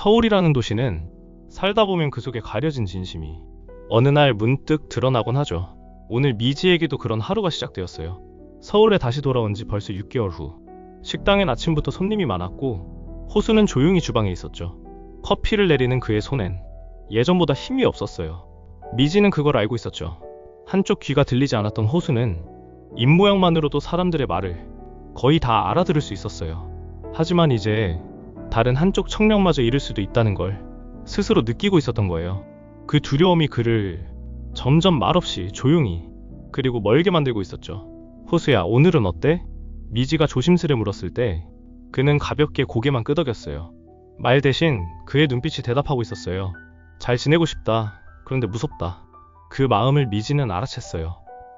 서울이라는 도시는 살다 보면 그 속에 가려진 진심이 어느 날 문득 드러나곤 하죠. 오늘 미지에게도 그런 하루가 시작되었어요. 서울에 다시 돌아온 지 벌써 6개월 후. 식당엔 아침부터 손님이 많았고 호수는 조용히 주방에 있었죠. 커피를 내리는 그의 손엔 예전보다 힘이 없었어요. 미지는 그걸 알고 있었죠. 한쪽 귀가 들리지 않았던 호수는 입모양만으로도 사람들의 말을 거의 다 알아들을 수 있었어요. 하지만 이제 다른 한쪽 청력마저 잃을 수도 있다는 걸 스스로 느끼고 있었던 거예요. 그 두려움이 그를 점점 말없이 조용히 그리고 멀게 만들고 있었죠. 호수야, 오늘은 어때? 미지가 조심스레 물었을 때 그는 가볍게 고개만 끄덕였어요. 말 대신 그의 눈빛이 대답하고 있었어요. 잘 지내고 싶다. 그런데 무섭다. 그 마음을 미지는 알아챘어요.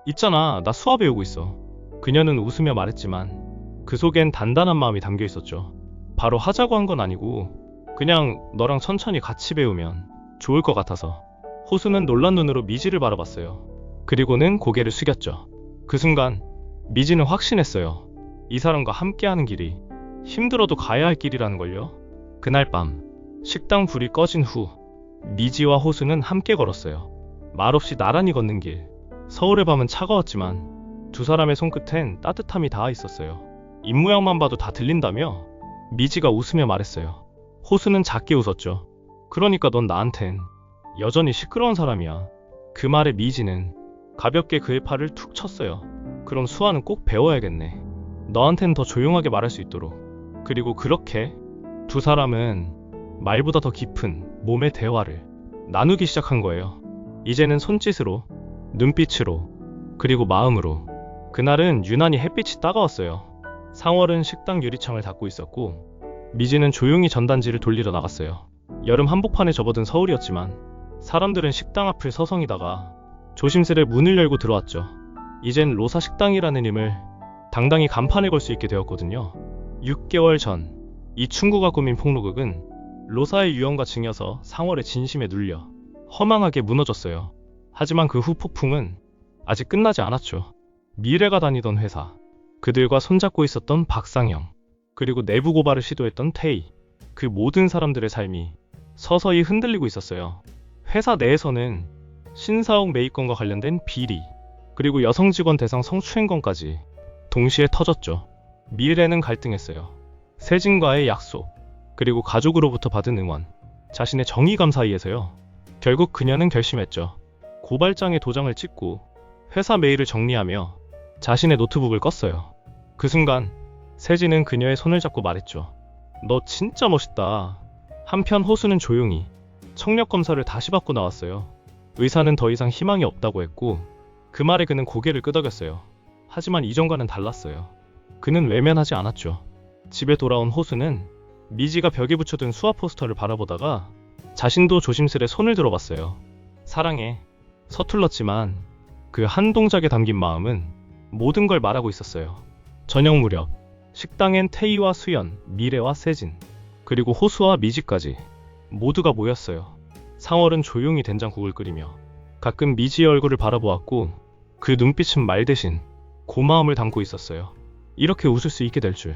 있잖아, 나 수화 배우고 있어. 그녀는 웃으며 말했지만 그 속엔 단단한 마음이 담겨 있었죠. 바로 하자고 한 건 아니고 그냥 너랑 천천히 같이 배우면 좋을 것 같아서. 호수는 놀란 눈으로 미지를 바라봤어요. 그리고는 고개를 숙였죠. 그 순간 미지는 확신했어요. 이 사람과 함께하는 길이 힘들어도 가야 할 길이라는 걸요. 그날 밤 식당 불이 꺼진 후 미지와 호수는 함께 걸었어요. 말없이 나란히 걷는 길. 서울의 밤은 차가웠지만 두 사람의 손끝엔 따뜻함이 닿아 있었어요. 입모양만 봐도 다 들린다며 미지가 웃으며 말했어요. 호수는 작게 웃었죠. 그러니까 넌 나한텐 여전히 시끄러운 사람이야. 그 말에 미지는 가볍게 그의 팔을 툭 쳤어요. 그럼 수아는 꼭 배워야겠네. 너한텐 더 조용하게 말할 수 있도록. 그리고 그렇게 두 사람은 말보다 더 깊은 몸의 대화를 나누기 시작한 거예요. 이제는 손짓으로, 눈빛으로, 그리고 마음으로. 그날은 유난히 햇빛이 따가웠어요. 상월은 식당 유리창을 닫고 있었고 미지는 조용히 전단지를 돌리러 나갔어요. 여름 한복판에 접어든 서울이었지만 사람들은 식당 앞을 서성이다가 조심스레 문을 열고 들어왔죠. 이젠 로사 식당이라는 이름을 당당히 간판에 걸 수 있게 되었거든요. 6개월 전 이 충구가 꾸민 폭로극은 로사의 유언과 증여서 상월의 진심에 눌려 허망하게 무너졌어요. 하지만 그 후 폭풍은 아직 끝나지 않았죠. 미래가 다니던 회사, 그들과 손잡고 있었던 박상영, 그리고 내부 고발을 시도했던 태희, 그 모든 사람들의 삶이 서서히 흔들리고 있었어요. 회사 내에서는 신사옥 매입건과 관련된 비리, 그리고 여성 직원 대상 성추행건까지 동시에 터졌죠. 미래는 갈등했어요. 세진과의 약속, 그리고 가족으로부터 받은 응원, 자신의 정의감 사이에서요. 결국 그녀는 결심했죠. 고발장에 도장을 찍고 회사 메일을 정리하며 자신의 노트북을 껐어요. 그 순간 세진은 그녀의 손을 잡고 말했죠. 너 진짜 멋있다. 한편 호수는 조용히 청력 검사를 다시 받고 나왔어요. 의사는 더 이상 희망이 없다고 했고 그 말에 그는 고개를 끄덕였어요. 하지만 이전과는 달랐어요. 그는 외면하지 않았죠. 집에 돌아온 호수는 미지가 벽에 붙여둔 수화 포스터를 바라보다가 자신도 조심스레 손을 들어봤어요. 사랑해. 서툴렀지만 그 한 동작에 담긴 마음은 모든 걸 말하고 있었어요. 저녁 무렵 식당엔 태희와 수연, 미래와 세진, 그리고 호수와 미지까지 모두가 모였어요. 상월은 조용히 된장국을 끓이며 가끔 미지의 얼굴을 바라보았고 그 눈빛은 말 대신 고마움을 담고 있었어요. 이렇게 웃을 수 있게 될 줄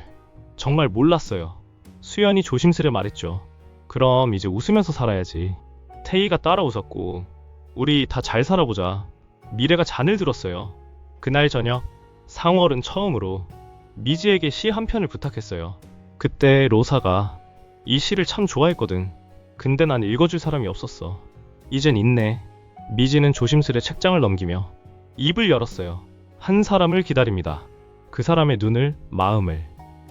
정말 몰랐어요. 수연이 조심스레 말했죠. 그럼 이제 웃으면서 살아야지. 태희가 따라 웃었고 우리 다 잘 살아보자. 미래가 잔을 들었어요. 그날 저녁 상월은 처음으로 미지에게 시 한 편을 부탁했어요. 그때 로사가 이 시를 참 좋아했거든. 근데 난 읽어줄 사람이 없었어. 이젠 있네. 미지는 조심스레 책장을 넘기며 입을 열었어요. 한 사람을 기다립니다. 그 사람의 눈을, 마음을,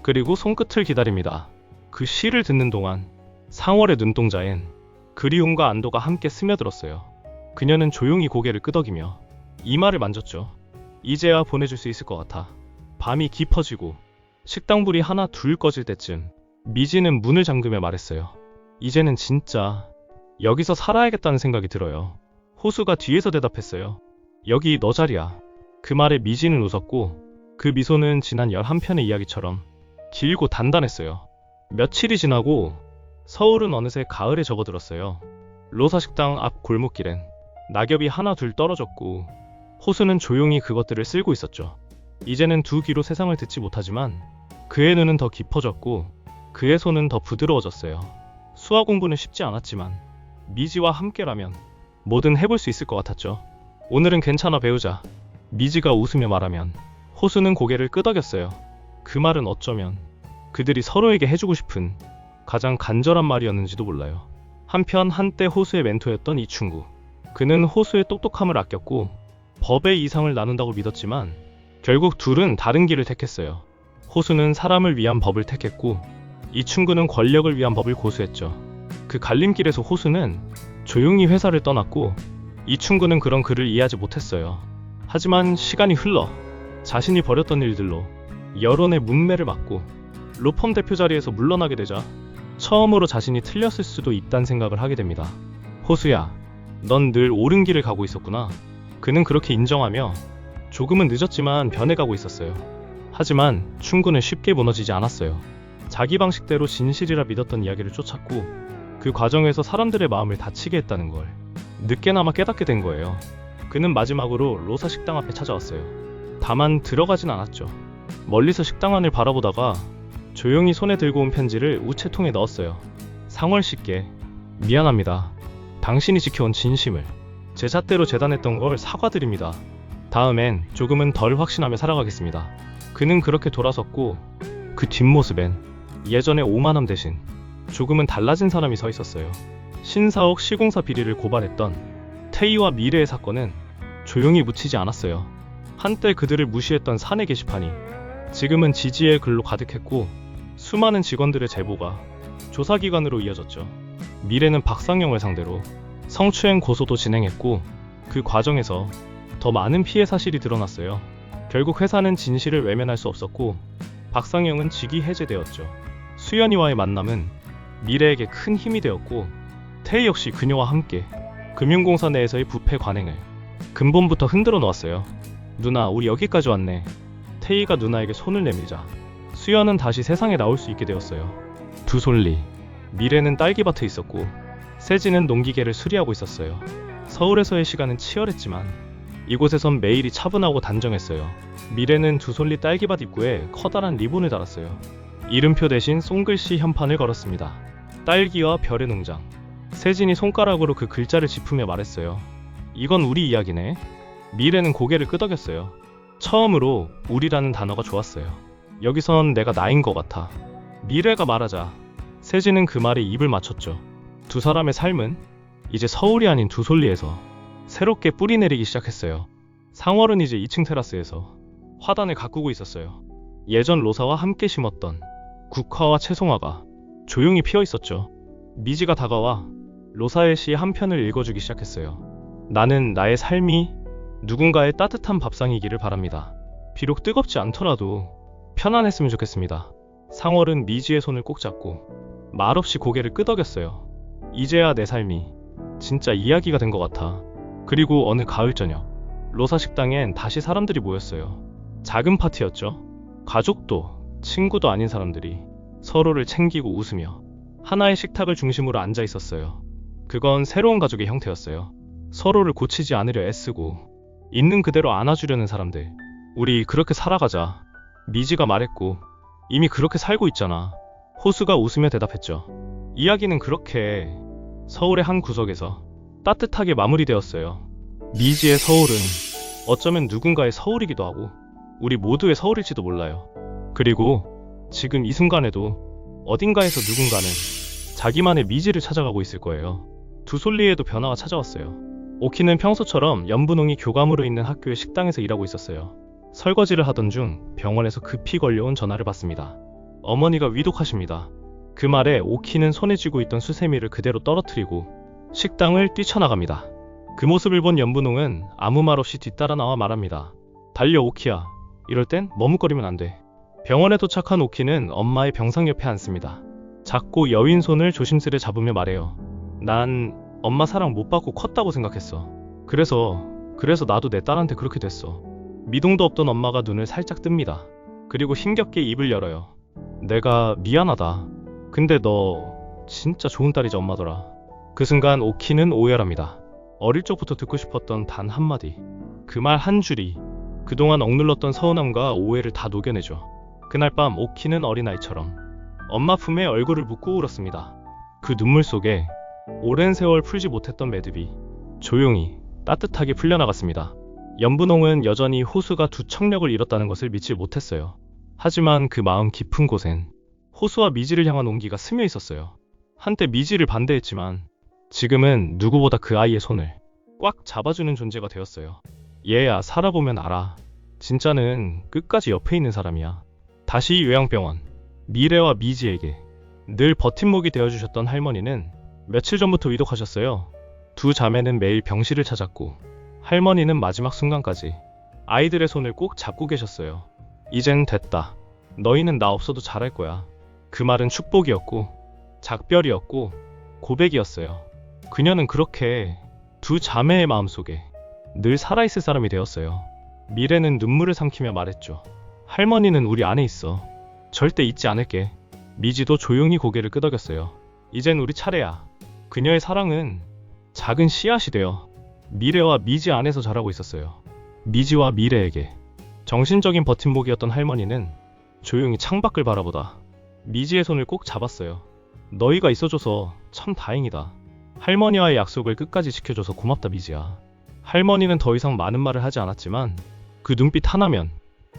그리고 손끝을 기다립니다. 그 시를 듣는 동안 상월의 눈동자엔 그리움과 안도가 함께 스며들었어요. 그녀는 조용히 고개를 끄덕이며 이마를 만졌죠. 이제야 보내줄 수 있을 것 같아. 밤이 깊어지고 식당 불이 하나 둘 꺼질 때쯤 미지는 문을 잠그며 말했어요. 이제는 진짜 여기서 살아야겠다는 생각이 들어요. 호수가 뒤에서 대답했어요. 여기 너 자리야. 그 말에 미지는 웃었고 그 미소는 지난 11편의 이야기처럼 길고 단단했어요. 며칠이 지나고 서울은 어느새 가을에 접어들었어요. 로사 식당 앞 골목길엔 낙엽이 하나 둘 떨어졌고 호수는 조용히 그것들을 쓸고 있었죠. 이제는 두 귀로 세상을 듣지 못하지만 그의 눈은 더 깊어졌고 그의 손은 더 부드러워졌어요. 수화 공부는 쉽지 않았지만 미지와 함께라면 뭐든 해볼 수 있을 것 같았죠. 오늘은 괜찮아 배우자. 미지가 웃으며 말하면 호수는 고개를 끄덕였어요. 그 말은 어쩌면 그들이 서로에게 해주고 싶은 가장 간절한 말이었는지도 몰라요. 한편 한때 호수의 멘토였던 이충구. 그는 호수의 똑똑함을 아꼈고 법의 이상을 나눈다고 믿었지만 결국 둘은 다른 길을 택했어요. 호수는 사람을 위한 법을 택했고 이충구는 권력을 위한 법을 고수했죠. 그 갈림길에서 호수는 조용히 회사를 떠났고 이충구는 그런 그를 이해하지 못했어요. 하지만 시간이 흘러 자신이 벌였던 일들로 여론의 문매를 맞고 로펌 대표 자리에서 물러나게 되자 처음으로 자신이 틀렸을 수도 있다는 생각을 하게 됩니다. 호수야, 넌 늘 옳은 길을 가고 있었구나. 그는 그렇게 인정하며 조금은 늦었지만 변해가고 있었어요. 하지만 충구는 쉽게 무너지지 않았어요. 자기 방식대로 진실이라 믿었던 이야기를 쫓았고 그 과정에서 사람들의 마음을 다치게 했다는 걸 늦게나마 깨닫게 된 거예요. 그는 마지막으로 로사 식당 앞에 찾아왔어요. 다만 들어가진 않았죠. 멀리서 식당 안을 바라보다가 조용히 손에 들고 온 편지를 우체통에 넣었어요. 상월 씨께 미안합니다. 당신이 지켜온 진심을 제 잣대로 재단했던 걸 사과드립니다. 다음엔 조금은 덜 확신하며 살아가겠습니다. 그는 그렇게 돌아섰고 그 뒷모습엔 예전의 오만함 대신 조금은 달라진 사람이 서 있었어요. 신사옥 시공사 비리를 고발했던 태희와 미래의 사건은 조용히 묻히지 않았어요. 한때 그들을 무시했던 사내 게시판이 지금은 지지의 글로 가득했고 수많은 직원들의 제보가 조사기관으로 이어졌죠. 미래는 박상영을 상대로 성추행 고소도 진행했고 그 과정에서 더 많은 피해 사실이 드러났어요. 결국 회사는 진실을 외면할 수 없었고 박상영은 직위 해제되었죠. 수연이와의 만남은 미래에게 큰 힘이 되었고 태희 역시 그녀와 함께 금융공사 내에서의 부패 관행을 근본부터 흔들어 놓았어요. 누나, 우리 여기까지 왔네. 태희가 누나에게 손을 내밀자 수연은 다시 세상에 나올 수 있게 되었어요. 두솔리, 미래는 딸기밭에 있었고 세진은 농기계를 수리하고 있었어요. 서울에서의 시간은 치열했지만 이곳에선 매일이 차분하고 단정했어요. 미래는 두솔리 딸기밭 입구에 커다란 리본을 달았어요. 이름표 대신 손글씨 현판을 걸었습니다. 딸기와 별의 농장. 세진이 손가락으로 그 글자를 짚으며 말했어요. 이건 우리 이야기네. 미래는 고개를 끄덕였어요. 처음으로 우리라는 단어가 좋았어요. 여기선 내가 나인 것 같아. 미래가 말하자 세진은 그 말에 입을 맞췄죠. 두 사람의 삶은 이제 서울이 아닌 두솔리에서 새롭게 뿌리 내리기 시작했어요. 상월은 이제 2층 테라스에서 화단을 가꾸고 있었어요. 예전 로사와 함께 심었던 국화와 채송화가 조용히 피어 있었죠. 미지가 다가와 로사의 시 한 편을 읽어주기 시작했어요. 나는 나의 삶이 누군가의 따뜻한 밥상이기를 바랍니다. 비록 뜨겁지 않더라도 편안했으면 좋겠습니다. 상월은 미지의 손을 꼭 잡고 말없이 고개를 끄덕였어요. 이제야 내 삶이 진짜 이야기가 된 것 같아. 그리고 어느 가을 저녁 로사 식당엔 다시 사람들이 모였어요. 작은 파티였죠. 가족도 친구도 아닌 사람들이 서로를 챙기고 웃으며 하나의 식탁을 중심으로 앉아 있었어요. 그건 새로운 가족의 형태였어요. 서로를 고치지 않으려 애쓰고 있는 그대로 안아주려는 사람들. 우리 그렇게 살아가자. 미지가 말했고 이미 그렇게 살고 있잖아. 호수가 웃으며 대답했죠. 이야기는 그렇게 서울의 한 구석에서 따뜻하게 마무리되었어요. 미지의 서울은 어쩌면 누군가의 서울이기도 하고 우리 모두의 서울일지도 몰라요. 그리고 지금 이 순간에도 어딘가에서 누군가는 자기만의 미지를 찾아가고 있을 거예요. 두솔리에도 변화가 찾아왔어요. 오키는 평소처럼 연분홍이 교감으로 있는 학교의 식당에서 일하고 있었어요. 설거지를 하던 중 병원에서 급히 걸려온 전화를 받습니다. 어머니가 위독하십니다. 그 말에 오키는 손에 쥐고 있던 수세미를 그대로 떨어뜨리고 식당을 뛰쳐나갑니다. 그 모습을 본 연분홍은 아무 말 없이 뒤따라 나와 말합니다. 달려 오키야. 이럴 땐 머뭇거리면 안 돼. 병원에 도착한 오키는 엄마의 병상 옆에 앉습니다. 작고 여윈 손을 조심스레 잡으며 말해요. 난 엄마 사랑 못 받고 컸다고 생각했어. 그래서 나도 내 딸한테 그렇게 됐어. 미동도 없던 엄마가 눈을 살짝 뜹니다. 그리고 힘겹게 입을 열어요. 내가 미안하다. 근데 너 진짜 좋은 딸이자 엄마더라. 그 순간 오키는 오열합니다. 어릴 적부터 듣고 싶었던 단 한마디. 그 말 한 줄이 그동안 억눌렀던 서운함과 오해를 다 녹여내죠. 그날 밤 오키는 어린아이처럼 엄마 품에 얼굴을 묻고 울었습니다. 그 눈물 속에 오랜 세월 풀지 못했던 매듭이 조용히 따뜻하게 풀려나갔습니다. 연분홍은 여전히 호수가 두 척력을 잃었다는 것을 믿지 못했어요. 하지만 그 마음 깊은 곳엔 호수와 미지를 향한 온기가 스며 있었어요. 한때 미지를 반대했지만 지금은 누구보다 그 아이의 손을 꽉 잡아주는 존재가 되었어요. 얘야, 살아보면 알아. 진짜는 끝까지 옆에 있는 사람이야. 다시 요양병원. 미래와 미지에게 늘 버팀목이 되어주셨던 할머니는 며칠 전부터 위독하셨어요. 두 자매는 매일 병실을 찾았고 할머니는 마지막 순간까지 아이들의 손을 꼭 잡고 계셨어요. 이젠 됐다. 너희는 나 없어도 잘할 거야. 그 말은 축복이었고 작별이었고 고백이었어요. 그녀는 그렇게 두 자매의 마음속에 늘 살아있을 사람이 되었어요. 미래는 눈물을 삼키며 말했죠. 할머니는 우리 안에 있어. 절대 잊지 않을게. 미지도 조용히 고개를 끄덕였어요. 이젠 우리 차례야. 그녀의 사랑은 작은 씨앗이 되어 미래와 미지 안에서 자라고 있었어요. 미지와 미래에게 정신적인 버팀목이었던 할머니는 조용히 창밖을 바라보다 미지의 손을 꼭 잡았어요. 너희가 있어줘서 참 다행이다. 할머니와의 약속을 끝까지 지켜줘서 고맙다, 미지야. 할머니는 더 이상 많은 말을 하지 않았지만 그 눈빛 하나면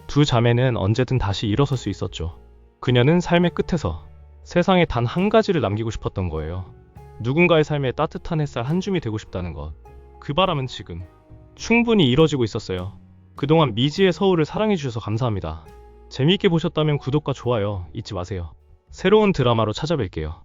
두 자매는 언제든 다시 일어설 수 있었죠. 그녀는 삶의 끝에서 세상에 단 한 가지를 남기고 싶었던 거예요. 누군가의 삶에 따뜻한 햇살 한 줌이 되고 싶다는 것. 그 바람은 지금 충분히 이뤄지고 있었어요. 그동안 미지의 서울을 사랑해주셔서 감사합니다. 재미있게 보셨다면 구독과 좋아요 잊지 마세요. 새로운 드라마로 찾아뵐게요.